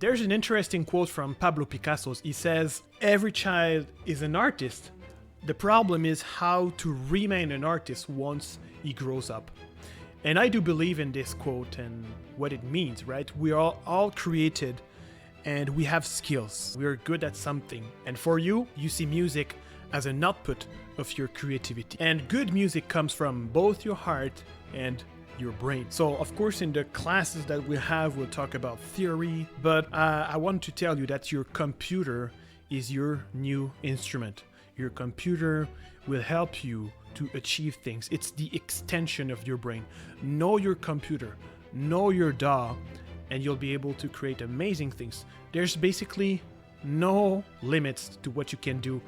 There's an interesting quote from Pablo Picasso. He says, "Every child is an artist. The problem is how to remain an artist once he grows up." And I do believe in this quote and what it means, right? We are all created and we have skills. We're good at something. And for you, you see music as an output of your creativity. And good music comes from both your heart and your brain. So of course in the classes that we have, we'll talk about theory, but I want to tell you that your computer is your new instrument. Your computer will help you to achieve things. It's the extension of your brain. Know your computer, know your DAW, and you'll be able to create amazing things. There's basically no limits to what you can do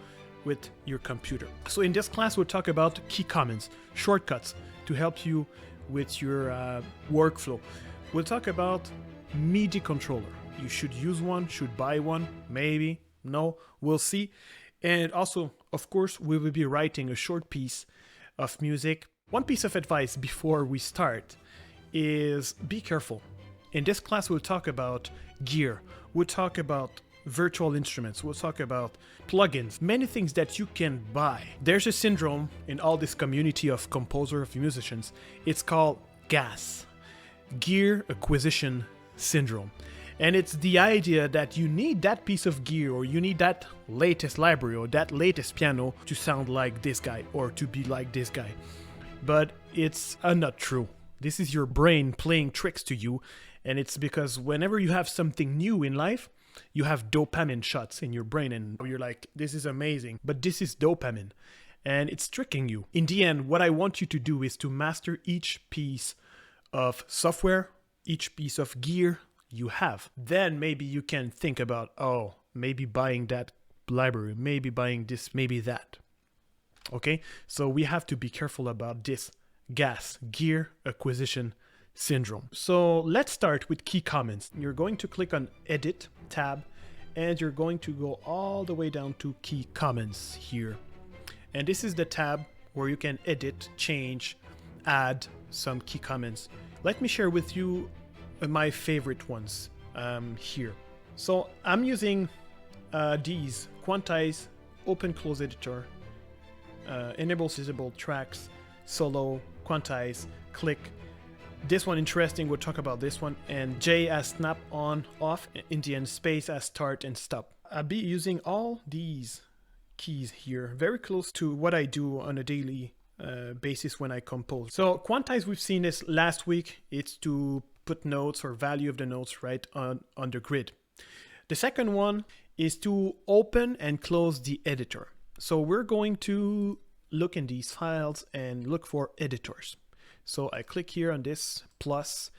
with your computer. So in this class, we'll talk about key commands, shortcuts to help you with your workflow. We'll talk about MIDI controller. You should use one, should buy one, maybe, no, we'll see. And also, of course, we will be writing a short piece of music. One piece of advice before we start is be careful. In this class, we'll talk about gear. We'll talk about virtual instruments. We'll talk about plugins, many things that you can buy. There's a syndrome in all this community of composers, of musicians. It's called GAS, Gear Acquisition Syndrome. And it's the idea that you need that piece of gear or you need that latest library or that latest piano to sound like this guy or to be like this guy. But it's not true. This is your brain playing tricks to you. And it's because whenever you have something new in life, you have dopamine shots in your brain and you're like, this is amazing. But this is dopamine and it's tricking you. In the end, what I want you to do is to master each piece of software, each piece of gear you have. Then maybe you can think about, oh, maybe buying that library, maybe buying this, maybe that. Okay, so we have to be careful about this GAS, Gear Acquisition Syndrome. So let's start with key commands. You're going to click on Edit tab and you're going to go all the way down to key commands here. And this is the tab where you can edit, change, add some key commands. Let me share with you my favorite ones here. So I'm using these Quantize Open Close Editor, Enable Visible Tracks, Solo, Quantize, Click. This one interesting, we'll talk about this one. And J as snap on, off, Indian space as start and stop. I'll be using all these keys here, very close to what I do on a daily basis when I compose. So Quantize, we've seen this last week. It's to put notes or value of the notes right on the grid. The second one is to open and close the editor. So we're going to look in these files and look for editors. So I click here on this plus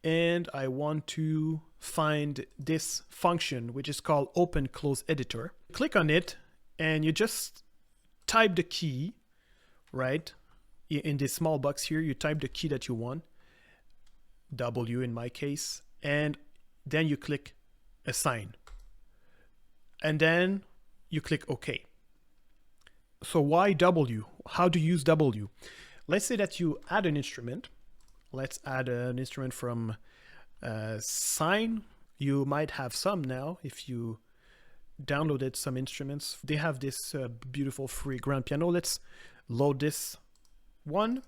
and I want to find this function which is called Open Close Editor. Click on it and you just type the key, right? In this small box here, you type the key that you want. W in my case, and then you click assign and then you click OK. So why W? How to use W? Let's say that you add an instrument. Let's add an instrument from Sine. You might have some now if you downloaded some instruments. They have this beautiful free grand piano. Let's load this one.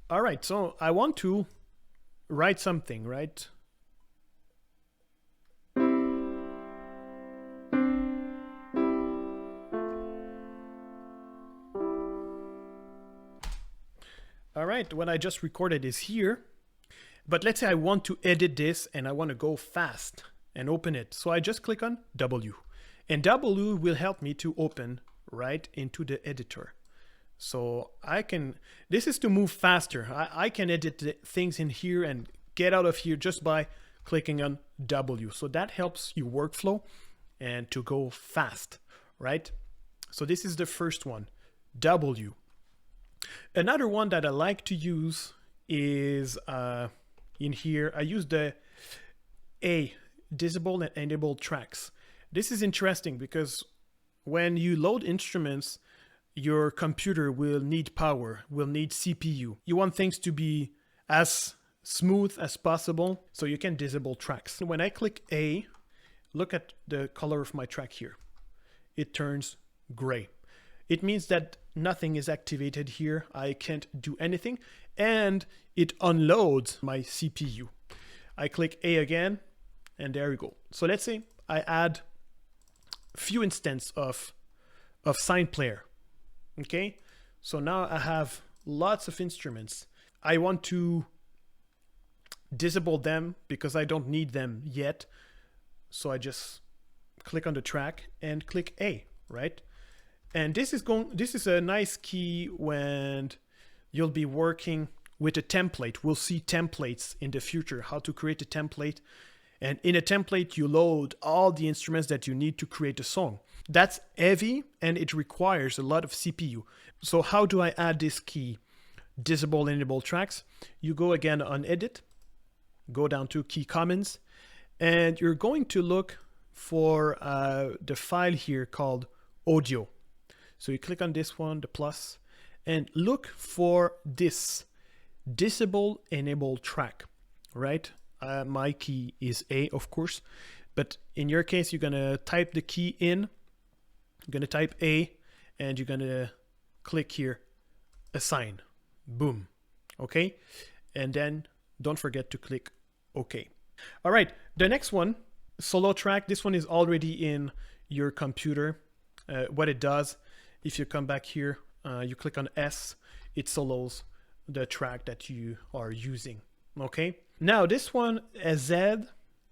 All right, so I want to write something, right? All right, what I just recorded is here, but let's say I want to edit this and I want to go fast and open it. So I just click on W, and W will help me to open right into the editor. So I can, this is to move faster. I can edit the things in here and get out of here just by clicking on W. So that helps you workflow and to go fast, right? So this is the first one, W. Another one that I like to use is in here, I use the A, Disable and Enable Tracks. This is interesting because when you load instruments, your computer will need power, will need CPU. You want things to be as smooth as possible so you can disable tracks. When I click A, look at the color of my track here. It turns gray. It means that nothing is activated here. I can't do anything, and it unloads my CPU. I click A again, and there we go. So let's say I add a few instances of sine player. Okay, so now I have lots of instruments. I want to disable them because I don't need them yet. So I just click on the track and click A, right? And this is a nice key when you'll be working with a template. We'll see templates in the future, how to create a template. And in a template, you load all the instruments that you need to create a song. That's heavy and it requires a lot of CPU. So how do I add this key? Disable, enable tracks. You go again on edit, go down to key commons, and you're going to look for the file here called audio. So you click on this one, the plus, and look for this disable enable track, right? My key is A, of course, but in your case, you're gonna type the key in, you're gonna type A, and you're gonna click here, assign, boom, okay? And then don't forget to click OK. All right, the next one, solo track, this one is already in your computer. What it does, if you come back here, you click on S, it solos the track that you are using, okay? Now this one, Z,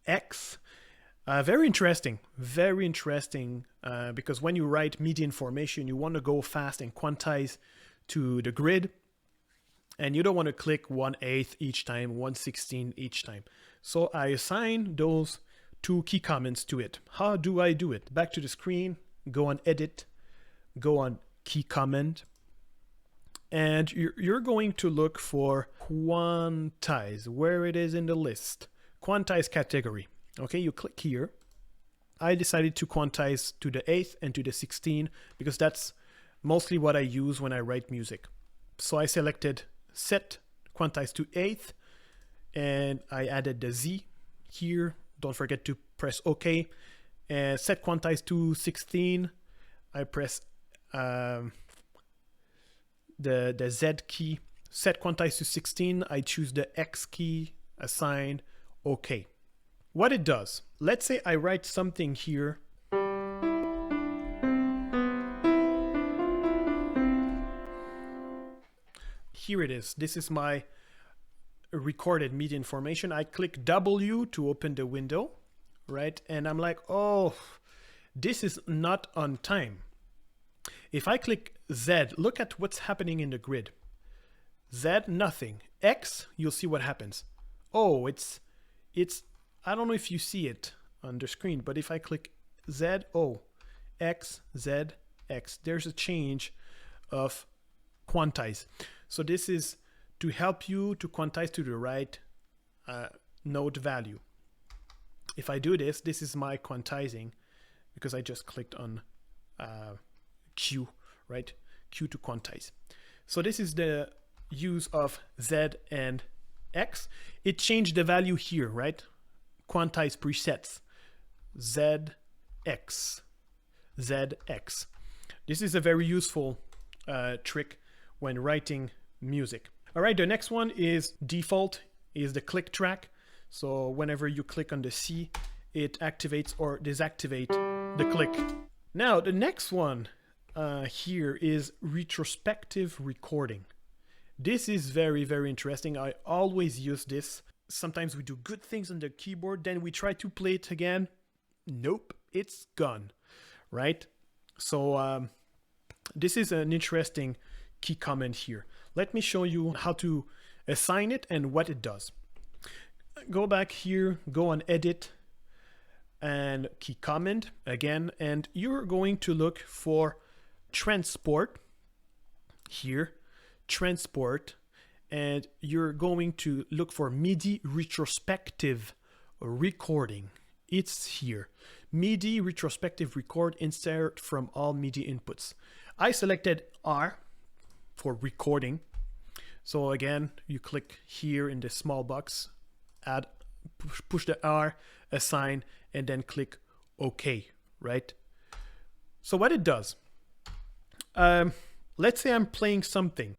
X, very interesting because when you write MIDI information, you want to go fast and quantize to the grid, and you don't want to click 1/8 each time, 1/16 each time. So I assign those two key comments to it. How do I do it? Back to the screen, go on edit, go on key comment, and you're going to look for quantize, where it is in the list. Quantize category. Okay, you click here. I decided to quantize to the 8th and to the 16 because that's mostly what I use when I write music. So I selected set quantize to 8th and I added the Z here. Don't forget to press OK. And set quantize to 16. I press the Z key. Set quantize to 16. I choose the X key, assign, OK. What it does, let's say I write something here. Here it is. This is my recorded MIDI information. I click W to open the window, right? And I'm like, oh, this is not on time. If I click Z, look at what's happening in the grid. Z, nothing. X, you'll see what happens. Oh, it's, I don't know if you see it on the screen, but if I click Z, oh, X, Z, X, there's a change of quantize. So this is to help you to quantize to the right note value. If I do this, this is my quantizing because I just clicked on Q, right? Q to quantize. So this is the use of Z and X. It changed the value here, right? Quantize presets, ZX, ZX. This is a very useful trick when writing music. All right, the next one is default, is the click track. So whenever you click on the C, it activates or deactivates the click. Now the next one here is retrospective recording. This is very, very interesting. I always use this. Sometimes we do good things on the keyboard, then we try to play it again. Nope, it's gone, right? So this is an interesting key comment here. Let me show you how to assign it and what it does. Go back here, go on edit and key comment again, and you're going to look for transport here, transport, and you're going to look for MIDI retrospective recording. It's here. MIDI retrospective record, insert from all MIDI inputs. I selected R for recording. So again, you click here in the small box, add, push the R, assign, and then click OK, right? So what it does, let's say I'm playing something.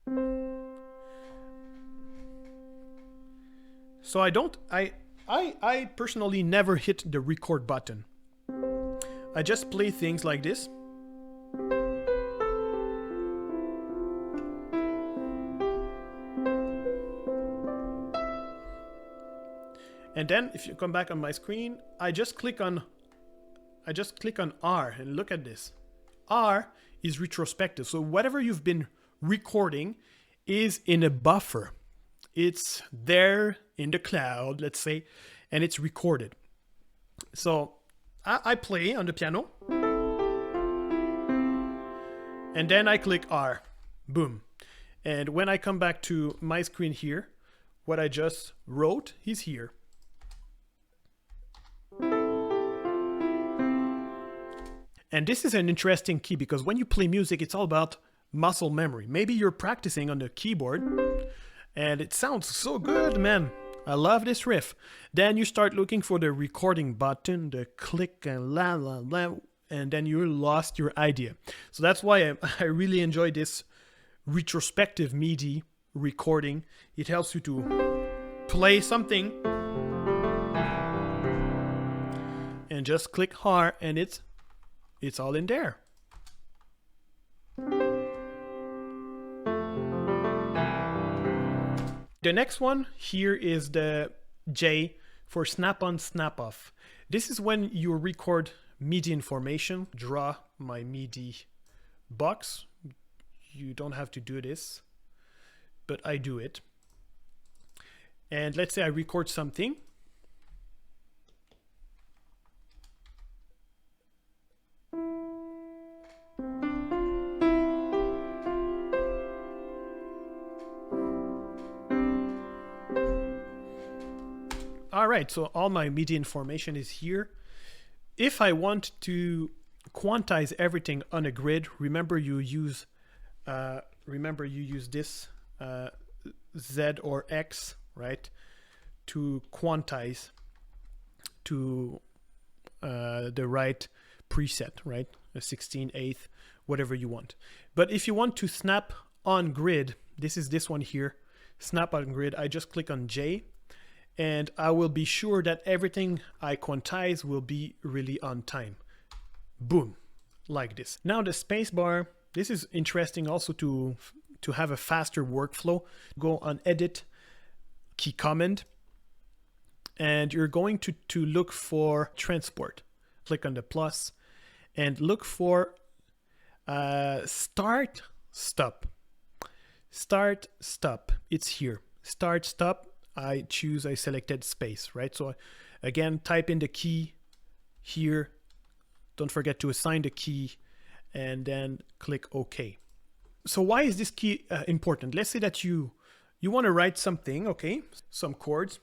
So I personally never hit the record button. I just play things like this. And then if you come back on my screen, I just click on R and look at this. R is retrospective. So whatever you've been recording is in a buffer. It's there in the cloud, let's say, and it's recorded. So I play on the piano, and then I click R, boom. And when I come back to my screen here, what I just wrote is here. And this is an interesting key because when you play music, it's all about muscle memory. Maybe you're practicing on the keyboard and it sounds so good, man. I love this riff. Then you start looking for the recording button, the click and la la la, and then you lost your idea. So that's why I really enjoy this retrospective MIDI recording. It helps you to play something and just click R and it's all in there. The next one here is the J for snap on, snap off. This is when you record MIDI information. Draw my MIDI box. You don't have to do this, but I do it. And let's say I record something. All right, so all my MIDI information is here. If I want to quantize everything on a grid, remember you use this Z or X, right, to quantize to the right preset, right, a 16/8, whatever you want. But if you want to snap on grid, this is this one here, snap on grid. I just click on J. And I will be sure that everything I quantize will be really on time. Boom, like this. Now the spacebar, this is interesting also to have a faster workflow. Go on Edit, Key Command, and you're going to look for Transport. Click on the plus and look for Start, Stop. Start, Stop, it's here. Start, Stop. I selected space, right? So again, type in the key here. Don't forget to assign the key and then click OK. So why is this key important? Let's say that you want to write something, okay? Some chords.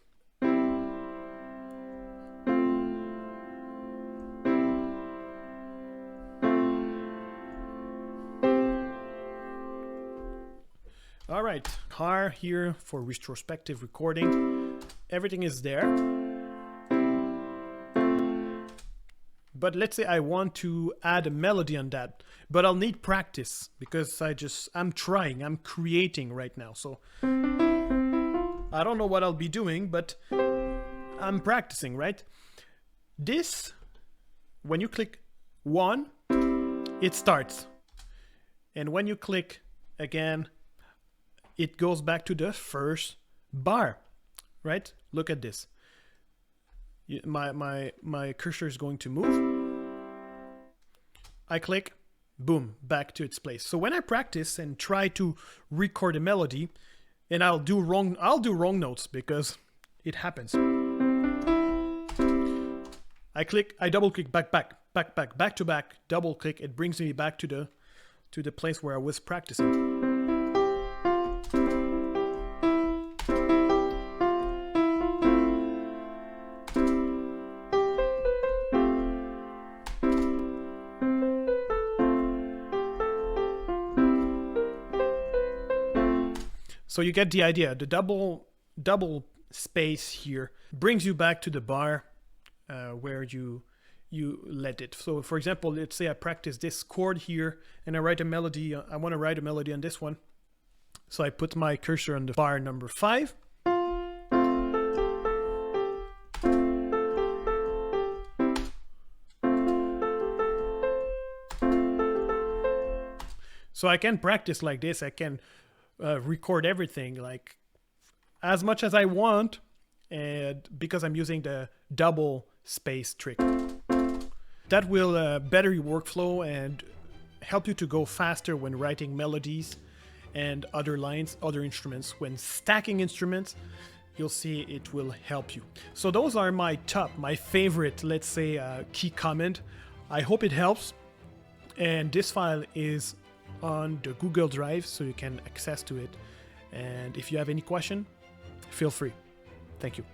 All right, R here for retrospective recording. Everything is there. But let's say I want to add a melody on that, but I'll need practice because I'm creating right now. So I don't know what I'll be doing, but I'm practicing, right? This, when you click 1, it starts. And when you click again, it goes back to the first bar, right? Look at this. My cursor is going to move. I click, boom, back to its place. So when I practice and try to record a melody, and I'll do wrong notes because it happens. I double click back to back, double click, it brings me back to the place where I was practicing. So So you get the idea. The double space here brings you back to the bar where you let it. So for example, let's say I practice this chord here and I write a melody. I want to write a melody on this one. So I put my cursor on the bar number 5. So I can practice like this. I can record everything like as much as I want, and because I'm using the double space trick. That will better your workflow and help you to go faster when writing melodies and other lines, other instruments. When stacking instruments, you'll see it will help you. So those are my favorite, let's say, key comment. I hope it helps. And this file is on the Google Drive, so you can access to it. And if you have any question, feel free. Thank you.